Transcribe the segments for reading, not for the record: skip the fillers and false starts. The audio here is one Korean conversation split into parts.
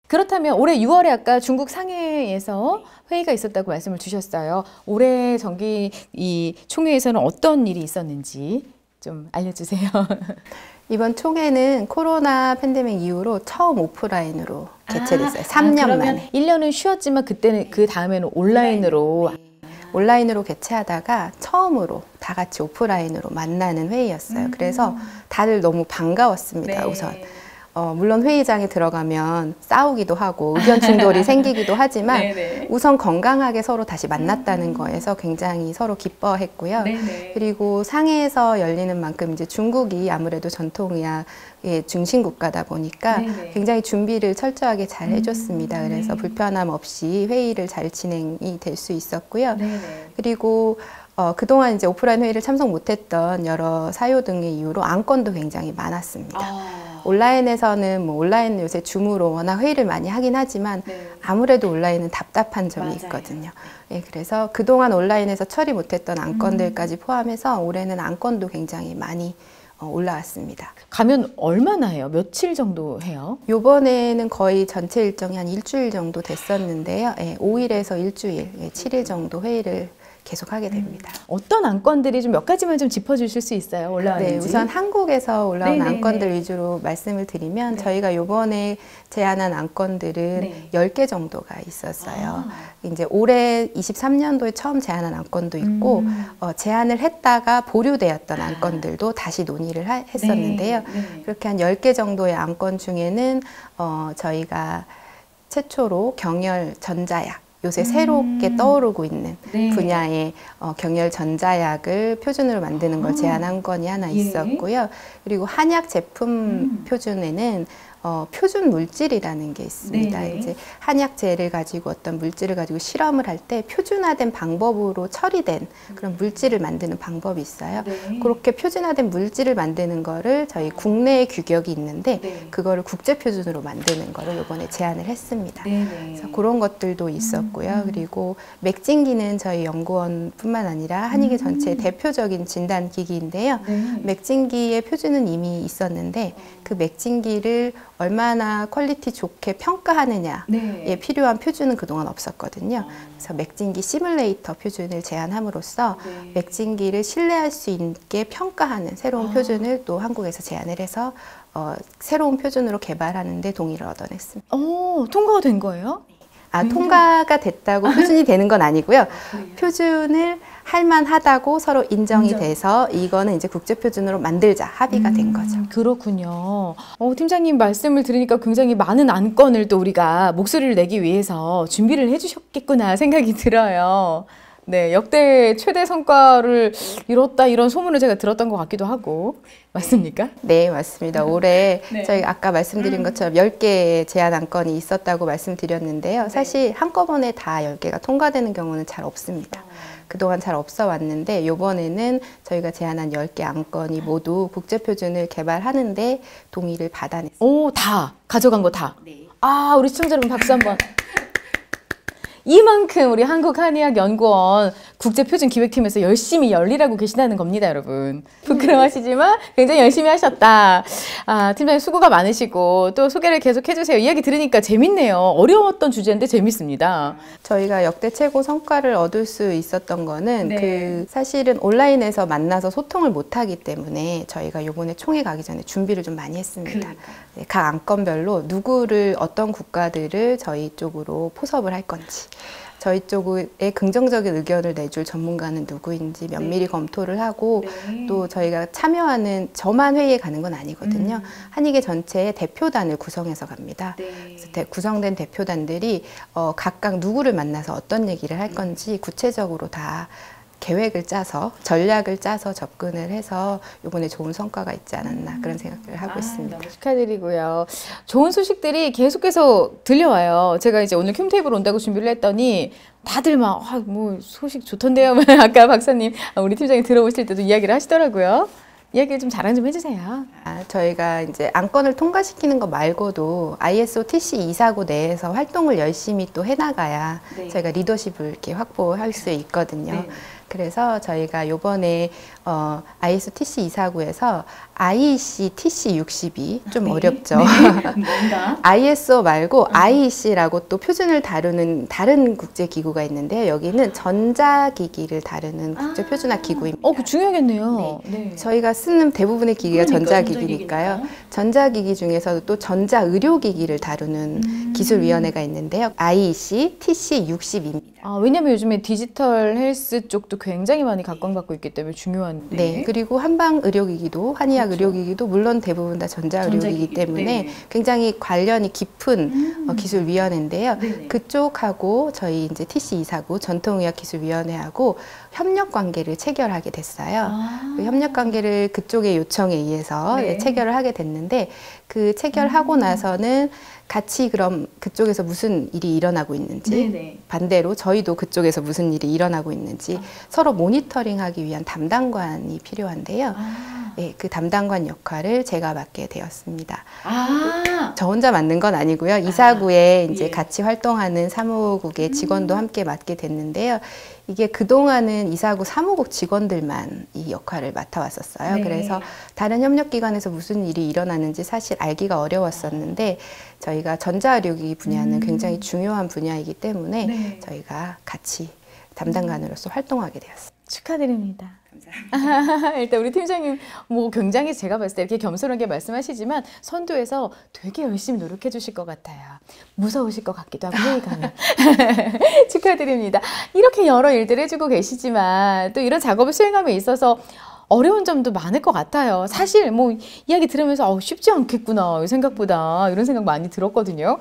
그렇다면 올해 6월에 아까 중국 상해에서 회의가 있었다고 말씀을 주셨어요. 올해 정기 이 총회에서는 어떤 일이 있었는지 좀 알려주세요. 이번 총회는 코로나 팬데믹 이후로 처음 오프라인으로 개최됐어요. 3년 만에. 1년은 쉬었지만 그때는 그 다음에는 온라인으로. 온라인으로 개최하다가 처음으로 다 같이 오프라인으로 만나는 회의였어요. 그래서 다들 너무 반가웠습니다. 우선. 물론 회의장에 들어가면 싸우기도 하고 의견 충돌이 생기기도 하지만 우선 건강하게 서로 다시 만났다는 거에서 굉장히 서로 기뻐했고요. 그리고 상해에서 열리는 만큼 이제 중국이 아무래도 전통의학의 중심 국가다 보니까 굉장히 준비를 철저하게 잘 해줬습니다. 그래서 불편함 없이 회의를 잘 진행이 될 수 있었고요. 그리고 그동안 이제 오프라인 회의를 참석 못했던 여러 사유 등의 이유로 안건도 굉장히 많았습니다. 온라인에서는 온라인 요새 줌으로 워낙 회의를 많이 하긴 하지만 아무래도 온라인은 답답한 점이 있거든요. 예, 그래서 그동안 온라인에서 처리 못했던 안건들까지 포함해서 올해는 안건도 굉장히 많이 올라왔습니다. 가면 얼마나 해요? 며칠 정도 해요? 요번에는 거의 전체 일정이 한 일주일 정도 됐었는데요. 예, 5일에서 일주일, 7일 정도 회의를 계속하게 됩니다. 어떤 안건들이 좀 몇 가지만 좀 짚어주실 수 있어요? 올라왔는지? 네, 우선 한국에서 올라온 안건들 위주로 말씀을 드리면 저희가 요번에 제안한 안건들은 10개 정도가 있었어요. 이제 올해 23년도에 처음 제안한 안건도 있고 제안을 했다가 보류되었던 안건들도 다시 논의를 했었는데요. 그렇게 한 10개 정도의 안건 중에는 저희가 최초로 경열 전자약 요새 새롭게 떠오르고 있는 분야의 경열 전자약을 표준으로 만드는 걸 제안한 건이 하나 있었고요. 그리고 한약 제품 표준에는 표준 물질이라는 게 있습니다. 이제 한약재를 가지고 어떤 물질을 가지고 실험을 할 때 표준화된 방법으로 처리된 그런 물질을 만드는 방법이 있어요. 그렇게 표준화된 물질을 만드는 거를 저희 국내에 규격이 있는데 그거를 국제 표준으로 만드는 거를 이번에 제안을 했습니다. 그래서 그런 것들도 있었고요. 그리고 맥진기는 저희 연구원뿐만 아니라 한의계 전체의 대표적인 진단 기기인데요. 맥진기의 표준은 이미 있었는데 그 맥진기를 얼마나 퀄리티 좋게 평가하느냐에 필요한 표준은 그동안 없었거든요. 그래서 맥진기 시뮬레이터 표준을 제안함으로써 맥진기를 신뢰할 수 있게 평가하는 새로운 표준을 또 한국에서 제안을 해서 새로운 표준으로 개발하는 데 동의를 얻어냈습니다. 통과가 된 거예요? 통과가 됐다고 표준이 되는 건 아니고요. 표준을 할만하다고 서로 인정이 돼서 이거는 이제 국제표준으로 만들자 합의가 된 거죠. 그렇군요. 팀장님 말씀을 들으니까 굉장히 많은 안건을 또 우리가 목소리를 내기 위해서 준비를 해주셨겠구나 생각이 들어요. 네, 역대 최대 성과를 이뤘다 이런 소문을 제가 들었던 것 같기도 하고 맞습니까? 네, 맞습니다. 올해 저희 아까 말씀드린 것처럼 10개의 제안 안건이 있었다고 말씀드렸는데요. 사실 한꺼번에 다 10개가 통과되는 경우는 잘 없습니다. 그동안 잘 없어 왔는데 이번에는 저희가 제안한 10개 안건이 모두 국제표준을 개발하는데 동의를 받아냈습니다. 다 가져간 거 다? 네. 우리 시청자 여러분 박수 한번. 이만큼 우리 한국한의학연구원 국제표준기획팀에서 열심히 열일하고 계시다는 겁니다, 여러분. 부끄러워하시지만 굉장히 열심히 하셨다. 팀장님 수고가 많으시고 또 소개를 계속 해주세요. 이야기 들으니까 재밌네요. 어려웠던 주제인데 재밌습니다. 저희가 역대 최고 성과를 얻을 수 있었던 거는 사실은 온라인에서 만나서 소통을 못하기 때문에 저희가 이번에 총회 가기 전에 준비를 좀 많이 했습니다. 각 안건별로 누구를 어떤 국가들을 저희 쪽으로 포섭을 할 건지 저희 쪽에 긍정적인 의견을 내줄 전문가는 누구인지 면밀히 검토를 하고 또 저희가 참여하는 저만 회의에 가는 건 아니거든요. 한의계 전체의 대표단을 구성해서 갑니다. 그래서 구성된 대표단들이 각각 누구를 만나서 어떤 얘기를 할 건지 구체적으로 다 계획을 짜서 전략을 짜서 접근을 해서 이번에 좋은 성과가 있지 않았나 그런 생각을 하고 있습니다. 너무 축하드리고요. 좋은 소식들이 계속해서 들려와요. 제가 이제 오늘 큐테이블 온다고 준비를 했더니 다들 막 소식 좋던데요. 아까 박사님 우리 팀장이 들어오실 때도 이야기를 하시더라고요. 이야기 좀 자랑 좀 해주세요. 저희가 이제 안건을 통과시키는 것 말고도 ISO TC249 내에서 활동을 열심히 또 해나가야 저희가 리더십을 이렇게 확보할 수 있거든요. 그래서 저희가 요번에 ISO TC249에서 IEC TC62 좀 네. 어렵죠. 네. 뭔가? ISO 말고 IEC라고 또 표준을 다루는 다른 국제기구가 있는데요. 여기는 전자기기를 다루는 국제표준화 기구입니다. 그 중요하겠네요. 네. 저희가 쓰는 대부분의 기기가 전자기기니까요. 전자기기 중에서도 또 전자의료기기를 다루는 기술위원회가 있는데요. IEC TC62입니다. 왜냐면 요즘에 디지털 헬스 쪽도 굉장히 많이 각광받고 있기 때문에 중요한데. 네, 그리고 한방 의료기기도, 한의학 의료기기도 물론 대부분 다 전자의료기기 때문에 네. 굉장히 관련이 깊은 기술위원회인데요. 네네. 그쪽하고 저희 이제 TC249 전통의학기술위원회하고 협력 관계를 체결하게 됐어요. 그 협력 관계를 그쪽의 요청에 의해서 네. 체결을 하게 됐는데 그 체결하고 나서는 같이 그럼 그쪽에서 무슨 일이 일어나고 있는지 네네. 반대로 저희도 그쪽에서 무슨 일이 일어나고 있는지 서로 모니터링하기 위한 담당관이 필요한데요. 네, 그 담당관 역할을 제가 맡게 되었습니다. 저 혼자 맡는 건 아니고요. 이사구에 이제 예. 같이 활동하는 사무국의 직원도 함께 맡게 됐는데요. 이게 그동안은 이사구 사무국 직원들만 이 역할을 맡아왔었어요. 네. 그래서 다른 협력기관에서 무슨 일이 일어나는지 사실 알기가 어려웠었는데 저희가 전자의료기기 분야는 굉장히 중요한 분야이기 때문에 네. 저희가 같이 담당관으로서 활동하게 되었습니다. 축하드립니다. 일단 우리 팀장님 뭐 굉장히 제가 봤을 때 이렇게 겸손하게 말씀하시지만 선두에서 되게 열심히 노력해 주실 것 같아요. 무서우실 것 같기도 하고 회의 가면. 축하드립니다. 이렇게 여러 일들을 해주고 계시지만 또 이런 작업을 수행함에 있어서 어려운 점도 많을 것 같아요. 사실 뭐 이야기 들으면서 쉽지 않겠구나 생각보다 이런 생각 많이 들었거든요.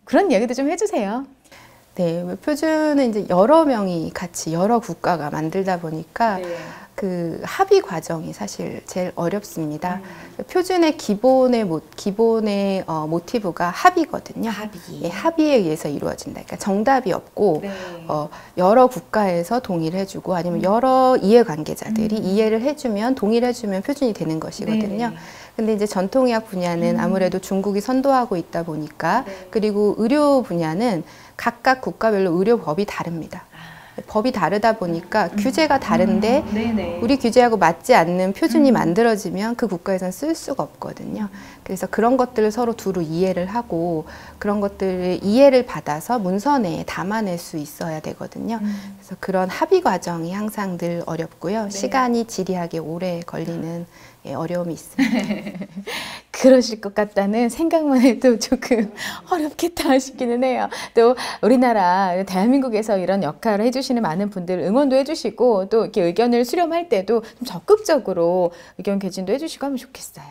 그런 이야기도 좀 해주세요. 네, 표준은 이제 여러 명이 같이 여러 국가가 만들다 보니까 네. 그 합의 과정이 사실 제일 어렵습니다. 표준의 기본의 모티브가 합의거든요. 합의. 예, 합의에 의해서 이루어진다. 그러니까 정답이 없고 네. 여러 국가에서 동의를 해주고 아니면 여러 이해관계자들이 이해를 해주면 동의를 해주면 표준이 되는 것이거든요. 네. 근데 이제 전통의학 분야는 아무래도 중국이 선도하고 있다 보니까 그리고 의료 분야는 각각 국가별로 의료법이 다릅니다. 법이 다르다 보니까 규제가 다른데 네네. 우리 규제하고 맞지 않는 표준이 만들어지면 그 국가에서는 쓸 수가 없거든요. 그래서 그런 것들을 서로 두루 이해를 하고 그런 것들을 이해를 받아서 문서내에 담아낼 수 있어야 되거든요. 그래서 그런 합의 과정이 항상 늘 어렵고요. 네. 시간이 지리하게 오래 걸리는 어려움이 있습니다. 그러실 것 같다는 생각만 해도 조금 어렵겠다 싶기는 해요. 또 우리나라 대한민국에서 이런 역할을 해주시는 많은 분들 응원도 해주시고 또 이렇게 의견을 수렴할 때도 좀 적극적으로 의견 개진도 해주시고 하면 좋겠어요.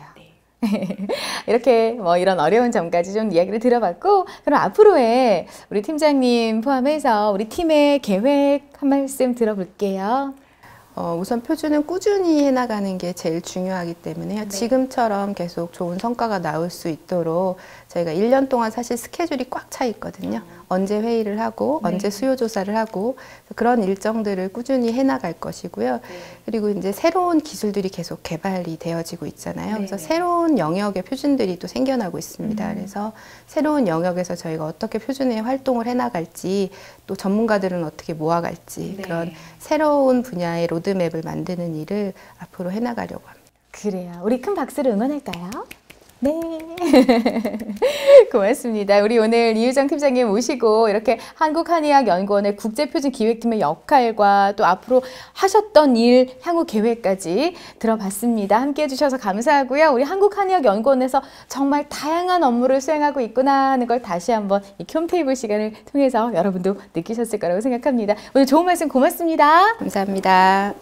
이렇게 뭐 이런 어려운 점까지 좀 이야기를 들어봤고 그럼 앞으로의 우리 팀장님 포함해서 우리 팀의 계획 한 말씀 들어볼게요. 우선 표준은 꾸준히 해나가는 게 제일 중요하기 때문에요. 네. 지금처럼 계속 좋은 성과가 나올 수 있도록 저희가 1년 동안 사실 스케줄이 꽉 차 있거든요. 언제 회의를 하고 네. 언제 수요 조사를 하고 그런 일정들을 꾸준히 해나갈 것이고요. 그리고 이제 새로운 기술들이 계속 개발이 되어지고 있잖아요. 그래서 새로운 영역의 표준들이 또 생겨나고 있습니다. 그래서 새로운 영역에서 저희가 어떻게 표준의 활동을 해나갈지 또 전문가들은 어떻게 모아갈지 그런 새로운 분야의 로드맵을 만드는 일을 앞으로 해나가려고 합니다. 그래요. 우리 큰 박수로 응원할까요? 네. 고맙습니다. 우리 오늘 이유정 팀장님 모시고 이렇게 한국한의학연구원의 국제표준기획팀의 역할과 또 앞으로 하셨던 일, 향후 계획까지 들어봤습니다. 함께 해주셔서 감사하고요. 우리 한국한의학연구원에서 정말 다양한 업무를 수행하고 있구나 하는 걸 다시 한번 이 큐테이블 시간을 통해서 여러분도 느끼셨을 거라고 생각합니다. 오늘 좋은 말씀 고맙습니다. 감사합니다.